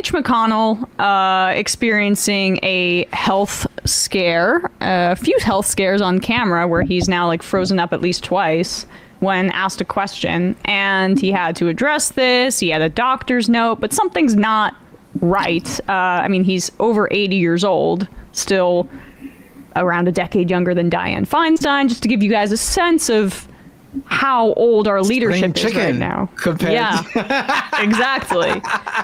Mitch McConnell experiencing a health scare, a few health scares on camera where he's now like frozen up at least twice when asked a question, and he had to address this. He had a doctor's note, but something's not right. I mean, he's over 80 years old, still around a decade younger than Dianne Feinstein, just to give you guys a sense of how old our leadership is right now. Yeah, exactly.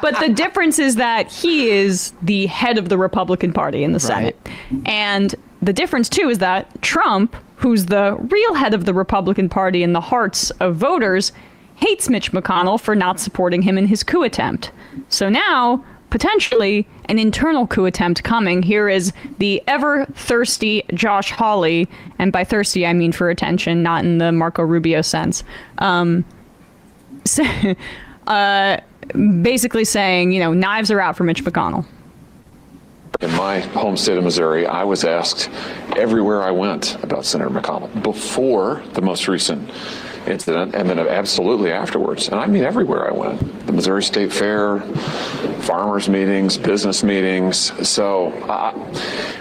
But the difference is that he is the head of the Republican Party in the Senate. And the difference, too, is that Trump, who's the real head of the Republican Party in the hearts of voters, hates Mitch McConnell for not supporting him in his coup attempt. So now, potentially, an internal coup attempt coming. Here is the ever-thirsty Josh Hawley, and by thirsty I mean for attention, not in the Marco Rubio sense. Basically saying, you know, knives are out for Mitch McConnell. In my home state of Missouri, I was asked everywhere I went about Senator McConnell before the most recent incident, and then absolutely afterwards. And I mean everywhere I went. The Missouri State Fair, farmers meetings, business meetings. So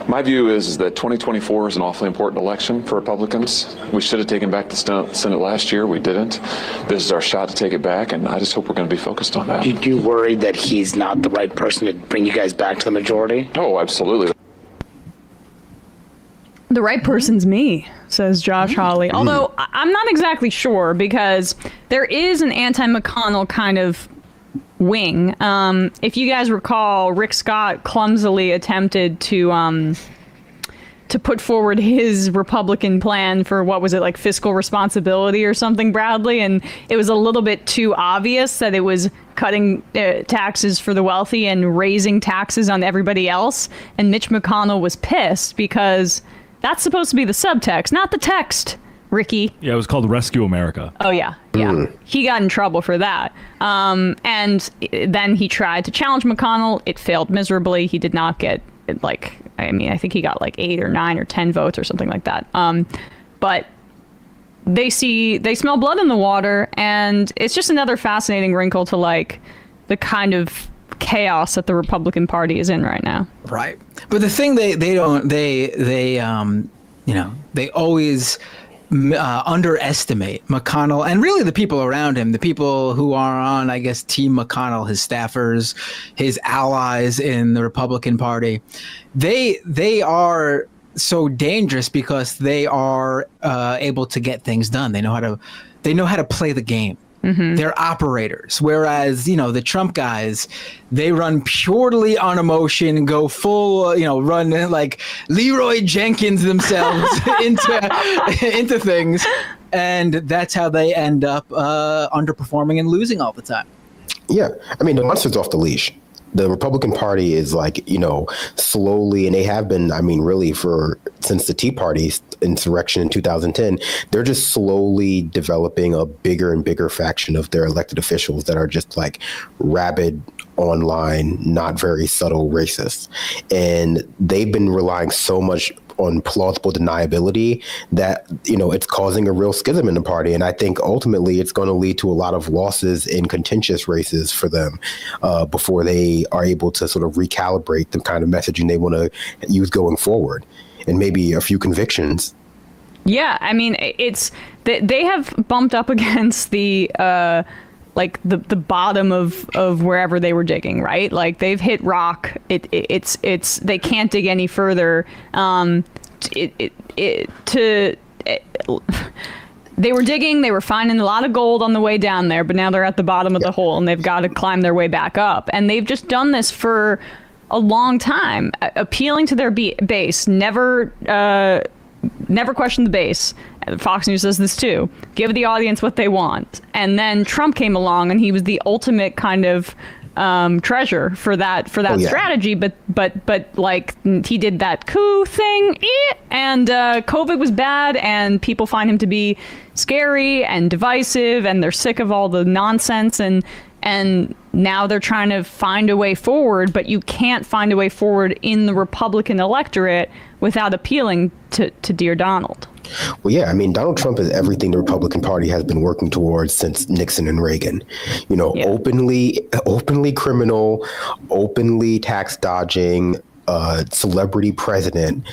my view is that 2024 is an awfully important election for Republicans. We should have taken back the Senate last year. We didn't. This is our shot to take it back, and I just hope we're going to be focused on that. Do you worry that he's not the right person to bring you guys back to the majority? Oh, absolutely. The right person's me, says Josh Hawley. Although I'm not exactly sure, because there is an anti-McConnell kind of wing. If you guys recall, Rick Scott clumsily attempted to put forward his Republican plan for, what was it, like fiscal responsibility or something, Bradley? And it was a little bit too obvious that it was cutting taxes for the wealthy and raising taxes on everybody else. And Mitch McConnell was pissed because that's supposed to be the subtext, not the text, Ricky. Yeah, it was called Rescue America. Oh, yeah. Yeah. He got in trouble for that. And then he tried to challenge McConnell. It failed miserably. He did not get, like, I mean, I think he got like 8 or 9 or 10 votes or something like that. But they smell blood in the water. And it's just another fascinating wrinkle to, like, the kind of chaos that the Republican Party is in right now. Right. But the thing they always underestimate McConnell and really the people around him, the people who are on, I guess, Team McConnell, his staffers, his allies in the Republican Party. They are so dangerous because they are able to get things done. They know how to play the game. Mm-hmm. They're operators. Whereas, you know, the Trump guys, they run purely on emotion, go full, run like Leroy Jenkins themselves into things. And that's how they end up underperforming and losing all the time. Yeah. I mean, the monster's off the leash. The Republican Party is like, slowly, and they have been, I mean, really since the Tea Party insurrection in 2010, they're just slowly developing a bigger and bigger faction of their elected officials that are just like rabid, online, not very subtle racists. And they've been relying so much on plausible deniability that, it's causing a real schism in the party. And I think ultimately it's going to lead to a lot of losses in contentious races for them before they are able to sort of recalibrate the kind of messaging they want to use going forward, and maybe a few convictions. Yeah, I mean, they have bumped up against the the bottom of wherever they were digging, right? Like they've hit rock. It's they can't dig any further. They were digging, they were finding a lot of gold on the way down there, but now they're at the bottom of the hole and they've got to climb their way back up. And they've just done this for a long time, appealing to their base, never question the base. Fox News does this too. Give the audience what they want. And then Trump came along and he was the ultimate kind of treasure for that strategy, but like he did that coup thing, and COVID was bad, and people find him to be scary and divisive, and they're sick of all the nonsense, and now they're trying to find a way forward, but you can't find a way forward in the Republican electorate without appealing to Dear Donald. Well, yeah, I mean, Donald Trump is everything the Republican Party has been working towards since Nixon and Reagan. You know, openly criminal, openly tax dodging, celebrity president.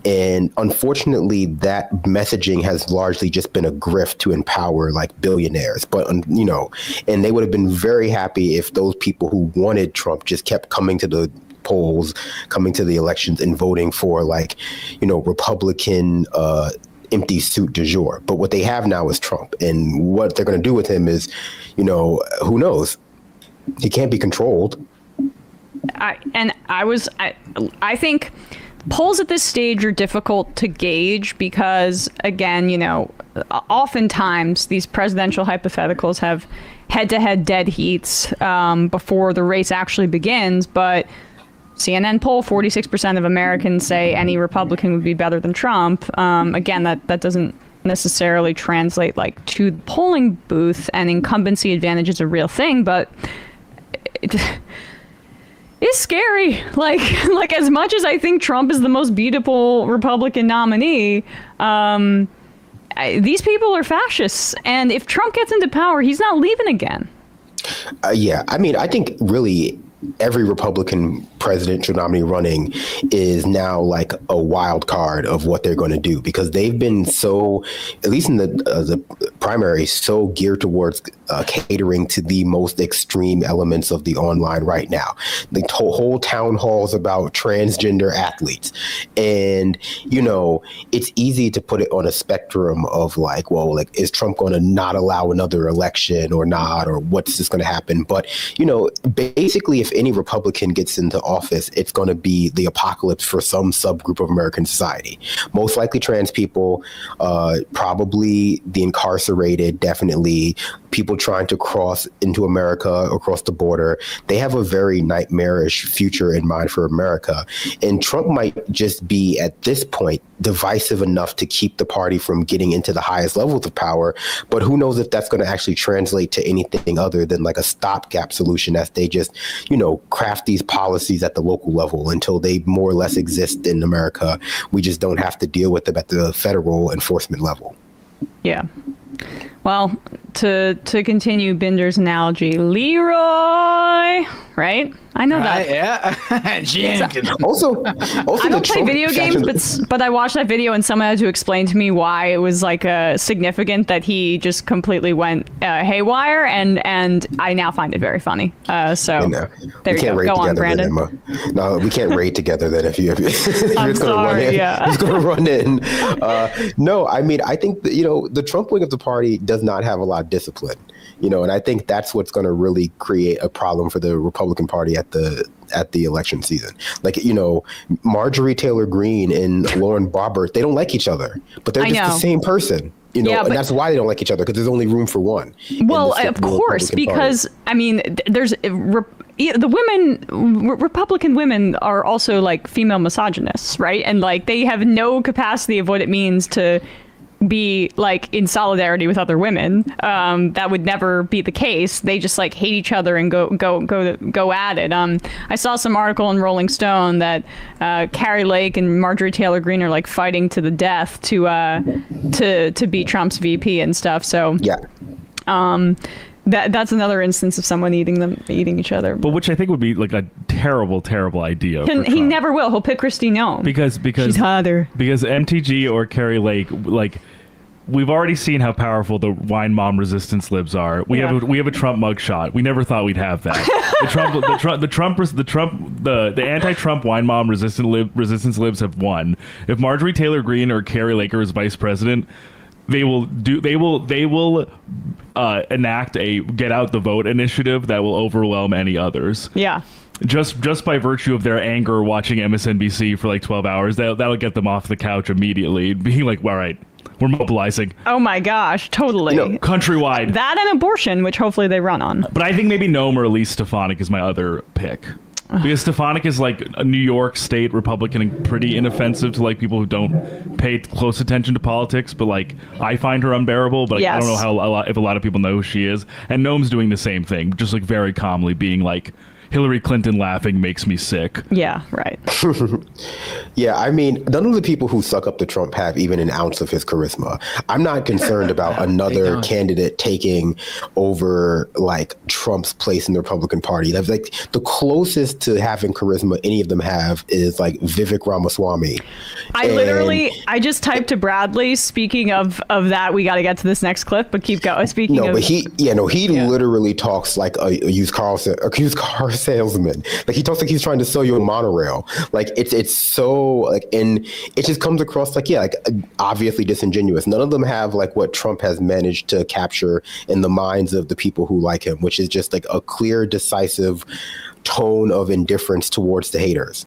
And unfortunately, that messaging has largely just been a grift to empower like billionaires. But, you know, and they would have been very happy if those people who wanted Trump just kept coming to the polls, coming to the elections and voting for like, you know, Republican empty suit du jour. But what they have now is Trump. And what they're going to do with him is, you know, who knows? He can't be controlled. I think polls at this stage are difficult to gauge because, again, you know, oftentimes these presidential hypotheticals have head-to-head dead heats before the race actually begins. But CNN poll, 46% of Americans say any Republican would be better than Trump. Again, that doesn't necessarily translate like to the polling booth, and incumbency advantage is a real thing, but it's scary. Like as much as I think Trump is the most beautiful Republican nominee, these people are fascists, and if Trump gets into power, he's not leaving again. Yeah, I mean, I think really every Republican presidential nominee running is now like a wild card of what they're going to do, because they've been so, at least in the primary, so geared towards catering to the most extreme elements of the online right now. The whole town halls about transgender athletes. And, you know, it's easy to put it on a spectrum of like, well, like, is Trump going to not allow another election or not, or what's just going to happen? But, you know, basically, if any Republican gets into office, it's going to be the apocalypse for some subgroup of American society. Most likely trans people, probably the incarcerated, definitely people trying to cross into America, across the border. They have a very nightmarish future in mind for America. And Trump might just be, at this point, divisive enough to keep the party from getting into the highest levels of power. But who knows if that's going to actually translate to anything other than like a stopgap solution, as they just, you know, craft these policies at the local level until they more or less exist in America. We just don't have to deal with them at the federal enforcement level. Yeah. Well, to continue Binder's analogy, Leroy, right? I know that. Yeah. Also, I don't play video games, but I watched that video and someone had to explain to me why it was like significant that he just completely went haywire, and I now find it very funny. So there you go. Go on, Brandon. No, we can't raid together then if you're I'm sorry. He's going to run in. No, I mean, I think that, you know, the Trump wing of the party does not have a lot of discipline, you know, and I think that's what's going to really create a problem for the Republican Party at the election season. Like, you know, Marjorie Taylor Greene and Lauren Boebert, they don't like each other, but they're just the same person. You know, and that's why they don't like each other, because there's only room for one. Well, of course, because I mean, there's the women, Republican women are also like female misogynists, right? And like they have no capacity of what it means to be like in solidarity with other women. That would never be the case. They just like hate each other and go at it. I saw some article in Rolling Stone that Carrie Lake and Marjorie Taylor Greene are like fighting to the death to be Trump's VP and stuff. So yeah. That's another instance of someone eating each other. But which I think would be like a terrible idea. He never will. He'll pick Kristi Noem because she's hotter. Because MTG or Carrie Lake, like, we've already seen how powerful the wine mom resistance libs are. We have a Trump mugshot. We never thought we'd have that. The anti-Trump wine mom resistance libs have won. If Marjorie Taylor Greene or Carrie Lake is vice president, they will enact a get out the vote initiative that will overwhelm any others. Yeah. Just by virtue of their anger watching MSNBC for like 12 hours, that'll get them off the couch immediately, being like, all right, we're mobilizing. Oh my gosh, totally. You know, countrywide. That and abortion, which hopefully they run on. But I think maybe Noem or Elise Stefanik is my other pick. Because Stefanik is like a New York State Republican and pretty inoffensive to like people who don't pay close attention to politics. But like, I find her unbearable. But I don't know if a lot of people know who she is. And Noem's doing the same thing, just like very calmly being like, Hillary Clinton laughing makes me sick. Yeah, right. Yeah, I mean, none of the people who suck up to Trump have even an ounce of his charisma. I'm not concerned about another candidate taking over like Trump's place in the Republican Party. That's like the closest to having charisma any of them have is like Vivek Ramaswamy. I just typed to Bradley. Speaking of that, we got to get to this next clip, but keep going. Speaking of, but he literally talks like a used car salesman. Like he talks like he's trying to sell you a monorail. Like it's so like, and it just comes across like obviously disingenuous. None of them have like what Trump has managed to capture in the minds of the people who like him, which is just like a clear, decisive tone of indifference towards the haters.